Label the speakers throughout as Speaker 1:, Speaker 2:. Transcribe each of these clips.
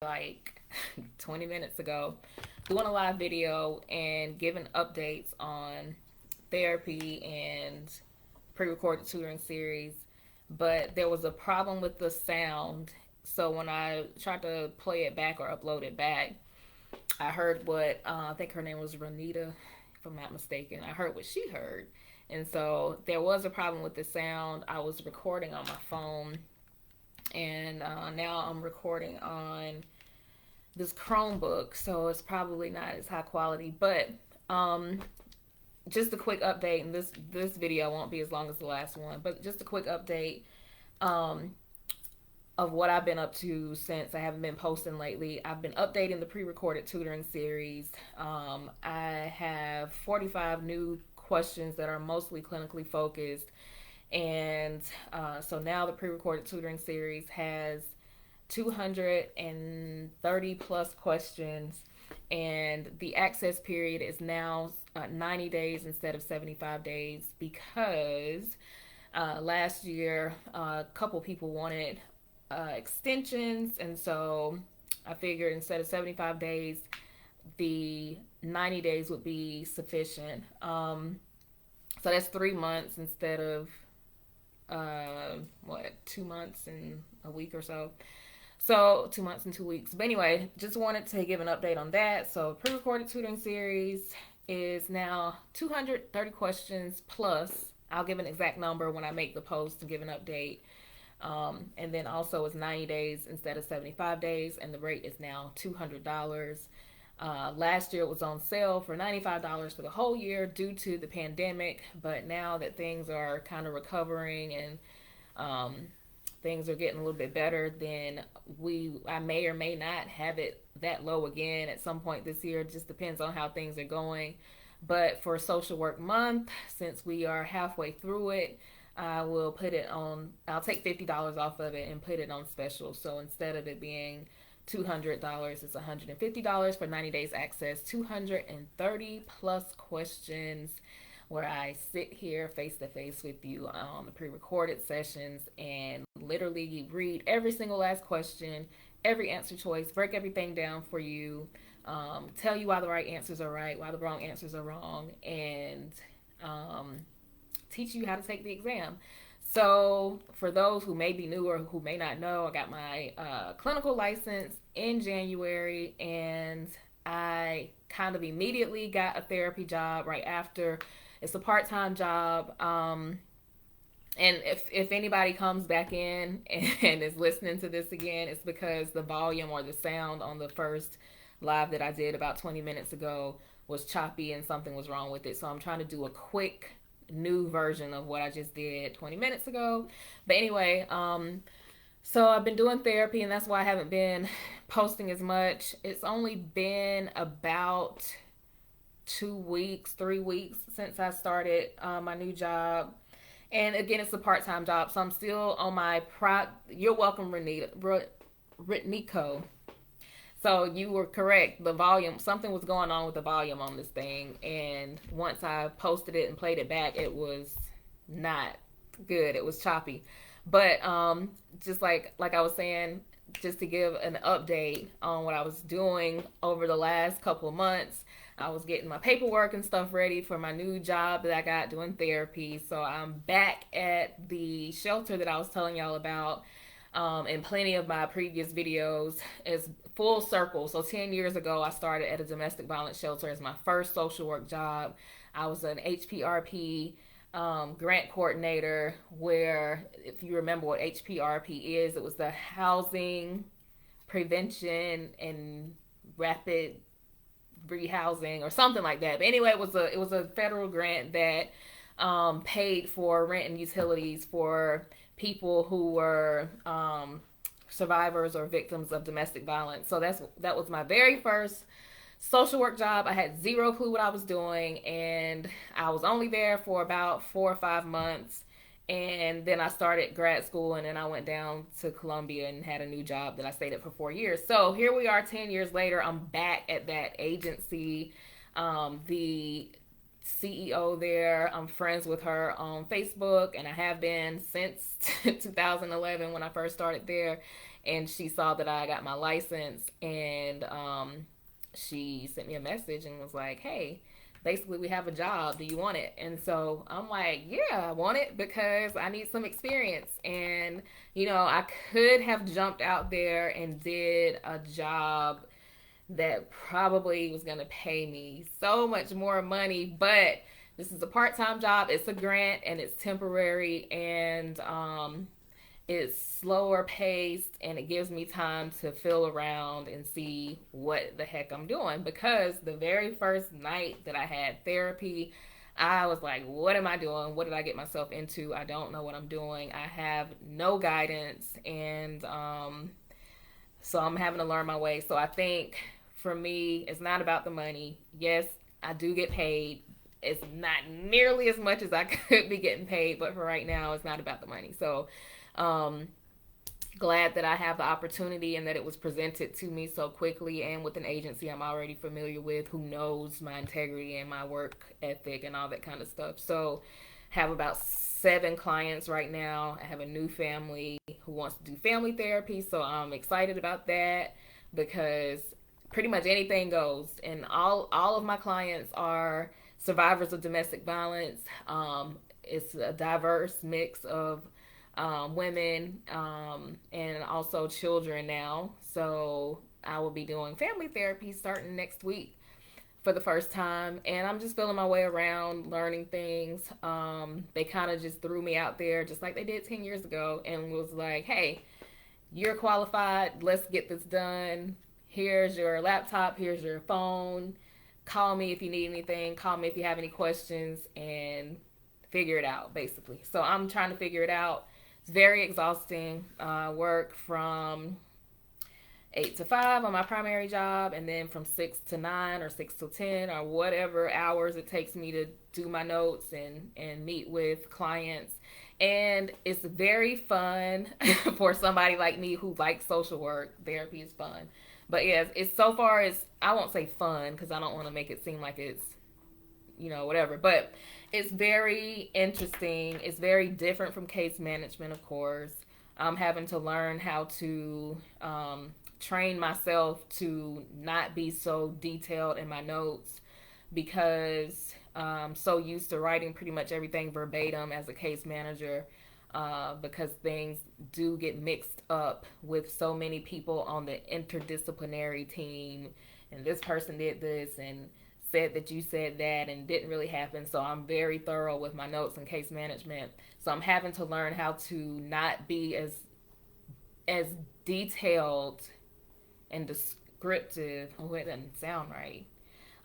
Speaker 1: like 20 minutes ago doing a live video and giving updates on therapy and pre-recorded tutoring series, but there was a problem with the sound. So when I tried to play it back or upload it back, I heard what I think her name was Renita, if I'm not mistaken. I heard what she heard, and so there was a problem with the sound. I was recording on my phone, and now I'm recording on this Chromebook, so it's probably not as high quality. But um, just a quick update, and this video won't be as long as the last one, but just a quick update um, of what I've been up to since I haven't been posting lately. I've been updating the pre-recorded tutoring series. I have 45 new questions that are mostly clinically focused, and so now the pre-recorded tutoring series has 230 plus questions, and the access period is now 90 days instead of 75 days because last year a couple people wanted extensions, and so I figured instead of 75 days, the 90 days would be sufficient. So that's 3 months instead of 2 months and a week or so. So 2 months and 2 weeks. But anyway, just wanted to give an update on that. So pre-recorded tutoring series is now 230 questions plus. I'll give an exact number when I make the post and give an update. And then also it's 90 days instead of 75 days, and the rate is now $200. Last year it was on sale for $95 for the whole year due to the pandemic, but now that things are kind of recovering and things are getting a little bit better, then I may or may not have it that low again at some point this year. It just depends on how things are going. But for Social Work Month, since we are halfway through it, I will put it on, I'll take $50 off of it and put it on special. So instead of it being $200, it's $150 for 90 days access, 230 plus questions where I sit here face to face with you on the pre-recorded sessions and literally read every single last question, every answer choice, break everything down for you, tell you why the right answers are right, why the wrong answers are wrong, and teach you how to take the exam. So for those who may be new or who may not know, I got my clinical license in January, and I kind of immediately got a therapy job right after. It's a part-time job. And if anybody comes back in and is listening to this again, it's because the volume or the sound on the first live that I did about 20 minutes ago was choppy and something was wrong with it. So I'm trying to do a quick new version of what I just did 20 minutes ago. But anyway, so I've been doing therapy, and that's why I haven't been posting as much. It's only been about 2 weeks, 3 weeks since I started my new job. And again, it's a part-time job, so I'm still on my You're welcome, Nico. So you were correct. The volume, something was going on with the volume on this thing, and once I posted it and played it back, it was not good. It was choppy. But just like I was saying, just to give an update on what I was doing over the last couple of months, I was getting my paperwork and stuff ready for my new job that I got doing therapy. So I'm back at the shelter that I was telling y'all about in plenty of my previous videos. Is full circle. So 10 years ago, I started at a domestic violence shelter as my first social work job. I was an HPRP grant coordinator, where, if you remember what HPRP is, it was the Housing Prevention and Rapid Rehousing or something like that. But anyway, it was a federal grant that paid for rent and utilities for people who were survivors or victims of domestic violence. So that was my very first social work job. I had zero clue what I was doing, and I was only there for about 4 or 5 months. And then I started grad school, and then I went down to Columbia and had a new job that I stayed at for 4 years. So here we are 10 years later. I'm back at that agency. The CEO there, I'm friends with her on Facebook, and I have been since 2011 when I first started there. and she saw that I got my license, and she sent me a message and was like, "Hey, basically we have a job. Do you want it?" And so I'm like, "Yeah, I want it because I need some experience." And I could have jumped out there and did a job that probably was going to pay me so much more money, but this is a part-time job. It's a grant and it's temporary, and it's slower paced, and it gives me time to feel around and see what the heck I'm doing, because the very first night that I had therapy, I was like, what am I doing? What did I get myself into? I don't know what I'm doing. I have no guidance, and so I'm having to learn my way. So I think for me, it's not about the money. Yes, I do get paid. It's not nearly as much as I could be getting paid, but for right now, it's not about the money. So, um, glad that I have the opportunity and that it was presented to me so quickly, and with an agency I'm already familiar with, who knows my integrity and my work ethic and all that kind of stuff. So, have about 7 clients right now. I have a new family who wants to do family therapy, so I'm excited about that, because pretty much anything goes, and all of my clients are survivors of domestic violence. It's a diverse mix of women, and also children now. So I will be doing family therapy starting next week for the first time, and I'm just feeling my way around, learning things. They kind of just threw me out there just like they did 10 years ago, and was like, "Hey, you're qualified. Let's get this done. Here's your laptop. Here's your phone. Call me if you need anything. Call me if you have any questions, and figure it out," basically. So I'm trying to figure it out. It's very exhausting. Work from 8 to 5 on my primary job, and then from 6 to 9 or 6 to 10 or whatever hours it takes me to do my notes and meet with clients. And it's very fun for somebody like me who likes social work. Therapy is fun. But yes, it's so far as, I won't say fun because I don't want to make it seem like it's, whatever. But it's very interesting. It's very different from case management, of course. I'm having to learn how to train myself to not be so detailed in my notes, because I'm so used to writing pretty much everything verbatim as a case manager, because things do get mixed up with so many people on the interdisciplinary team, and this person did this and said that you said that and didn't really happen. So I'm very thorough with my notes and case management. So I'm having to learn how to not be as detailed and descriptive. Oh, it doesn't sound right.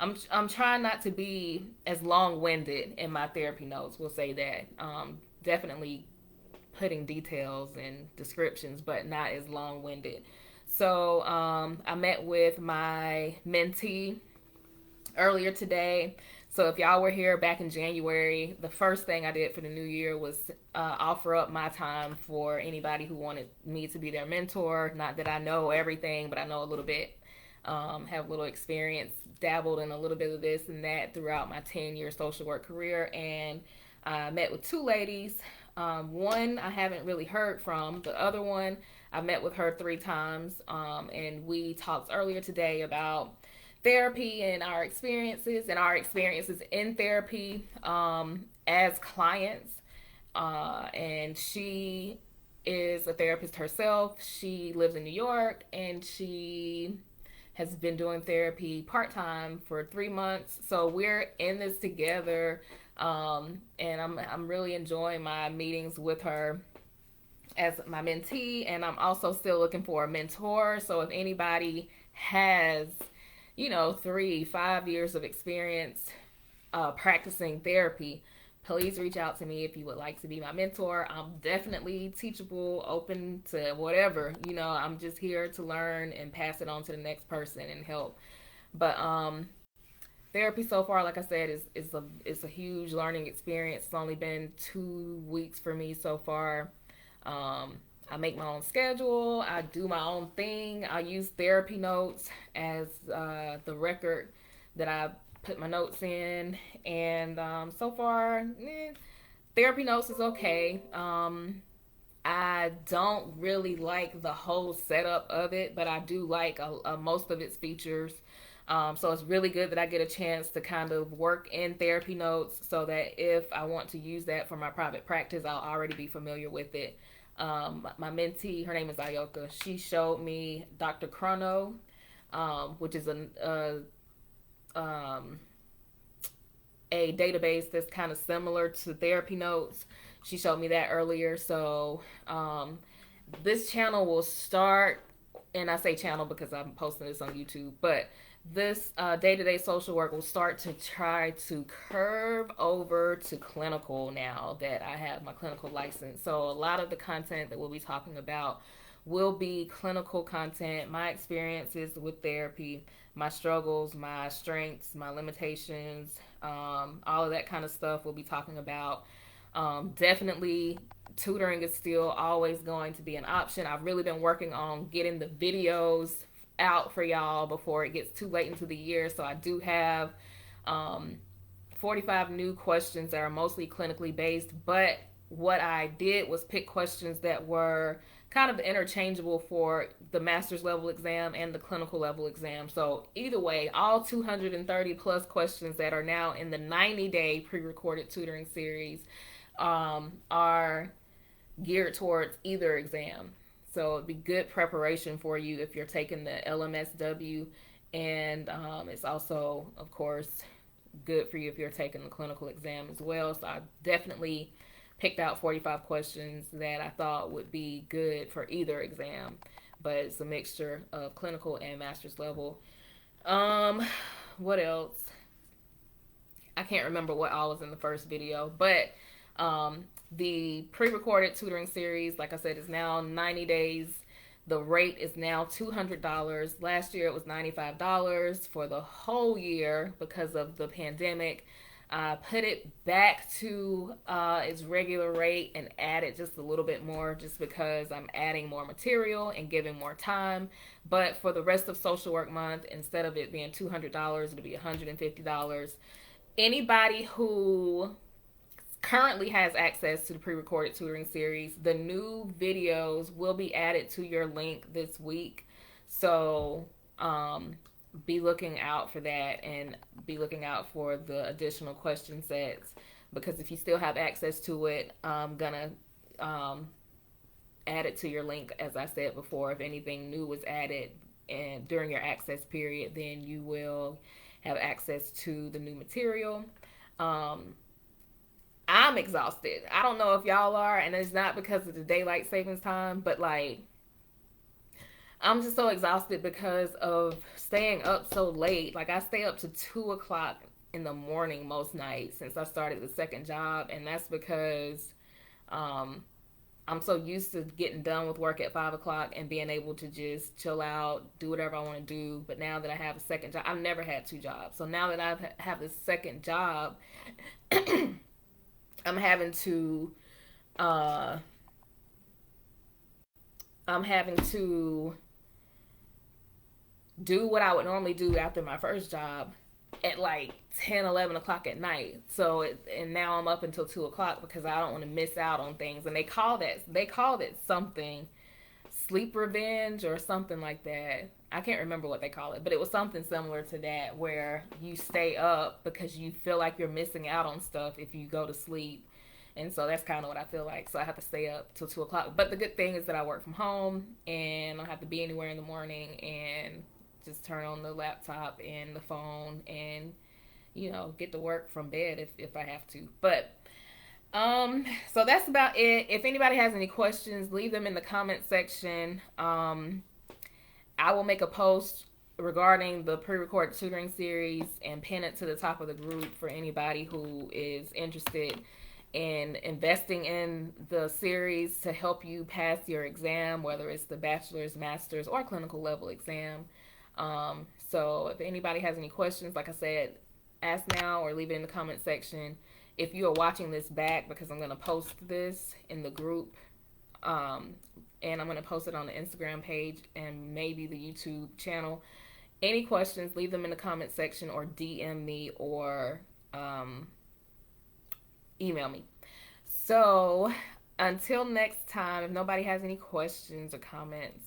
Speaker 1: I'm trying not to be as long winded in my therapy notes. We'll say that. Definitely putting details and descriptions, but not as long winded. So I met with my mentee earlier today. So if y'all were here back in January, the first thing I did for the new year was offer up my time for anybody who wanted me to be their mentor. Not that I know everything, but I know a little bit. Have a little experience, dabbled in a little bit of this and that throughout my 10-year social work career. And I met with 2 ladies. One I haven't really heard from. The other one, I met with her 3 times. And we talked earlier today about therapy and our experiences in therapy as clients. And she is a therapist herself. She lives in New York, and she has been doing therapy part-time for 3 months. So we're in this together. And I'm really enjoying my meetings with her as my mentee, and I'm also still looking for a mentor. So if anybody has 3-5 years of experience practicing therapy, please reach out to me if you would like to be my mentor. I'm definitely teachable, open to whatever. I'm just here to learn and pass it on to the next person and help. But therapy so far, like I said, is a huge learning experience. It's only been 2 weeks for me so far. I make my own schedule. I do my own thing. I use therapy notes as the record that I put my notes in. And so far, therapy notes is okay. I don't really like the whole setup of it, but I do like most of its features. So it's really good that I get a chance to kind of work in therapy notes so that if I want to use that for my private practice, I'll already be familiar with it. My mentee, her name is Ayoka, she showed me Dr. Chrono, which is um, a database that's kind of similar to therapy notes. She showed me that earlier. So this channel will start, and I say channel because I'm posting this on YouTube, but this day-to-day social work will start to try to curve over to clinical now that I have my clinical license. So a lot of the content that we'll be talking about will be clinical content, my experiences with therapy, my struggles, my strengths, my limitations, all of that kind of stuff we'll be talking about. Definitely tutoring is still always going to be an option. I've really been working on getting the videos out for y'all before it gets too late into the year. So I do have 45 new questions that are mostly clinically based, but what I did was pick questions that were kind of interchangeable for the master's level exam and the clinical level exam. So either way, all 230 plus questions that are now in the 90-day pre-recorded tutoring series are geared towards either exam. So it'd be good preparation for you if you're taking the LMSW, and it's also, of course, good for you if you're taking the clinical exam as well. So I definitely picked out 45 questions that I thought would be good for either exam, but it's a mixture of clinical and master's level. What else? I can't remember what all was in the first video, but the pre-recorded tutoring series, like I said, is now 90 days. The rate is now $200. Last year it was $95 for the whole year because of the pandemic. I put it back to its regular rate and added just a little bit more just because I'm adding more material and giving more time. But for the rest of social work month, instead of it being $200, it'll be $150. Anybody who currently has access to the pre-recorded tutoring series, the new videos will be added to your link this week. So be looking out for that, and be looking out for the additional question sets, because if you still have access to it, I'm gonna add it to your link. As I said before, if anything new was added and during your access period, then you will have access to the new material. I'm exhausted. I don't know if y'all are, and it's not because of the daylight savings time, but like, I'm just so exhausted because of staying up so late. Like, I stay up to 2 o'clock in the morning most nights since I started the second job, and that's because I'm so used to getting done with work at 5 o'clock and being able to just chill out, do whatever I want to do. But now that I have a second job, I've never had two jobs. So now that I have this second job, I'm having to do what I would normally do after my first job at like 10, 11 o'clock at night. So and now I'm up until 2 o'clock because I don't want to miss out on things. And they called it something, sleep revenge or something like that. I can't remember what they call it, but it was something similar to that, where you stay up because you feel like you're missing out on stuff if you go to sleep. And so that's kind of what I feel like. So I have to stay up till 2 o'clock. But the good thing is that I work from home and I don't have to be anywhere in the morning, and just turn on the laptop and the phone and, get to work from bed if I have to. But so that's about it. If anybody has any questions, leave them in the comment section. I will make a post regarding the pre-recorded tutoring series and pin it to the top of the group for anybody who is interested in investing in the series to help you pass your exam, whether it's the bachelor's, master's, or clinical level exam. So if anybody has any questions, like I said, ask now or leave it in the comment section. If you are watching this back, because I'm going to post this in the group, and I'm going to post it on the Instagram page and maybe the YouTube channel. Any questions, leave them in the comment section or DM me or email me. So until next time, if nobody has any questions or comments,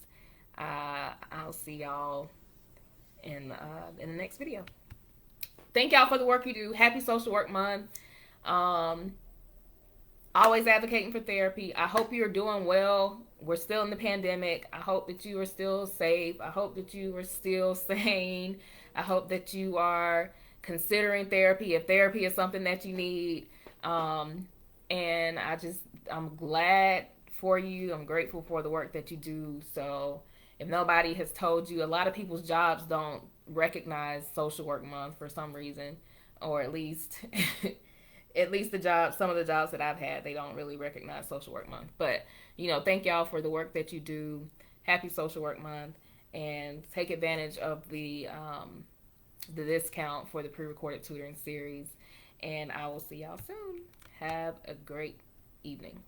Speaker 1: I'll see y'all in the next video. Thank y'all for the work you do. Happy Social Work Month. Um, Always advocating for therapy. I hope you're doing well. We're still in the pandemic. I hope that you are still safe. I hope that you are still sane. I hope that you are considering therapy if therapy is something that you need. Um, and I'm glad for you. I'm grateful for the work that you do. So, if nobody has told you, a lot of people's jobs don't recognize Social Work Month for some reason, or at least some of the jobs that I've had, they don't really recognize Social Work Month. But thank y'all for the work that you do. Happy Social Work Month, and take advantage of the discount for the pre-recorded tutoring series. And I will see y'all soon. Have a great evening.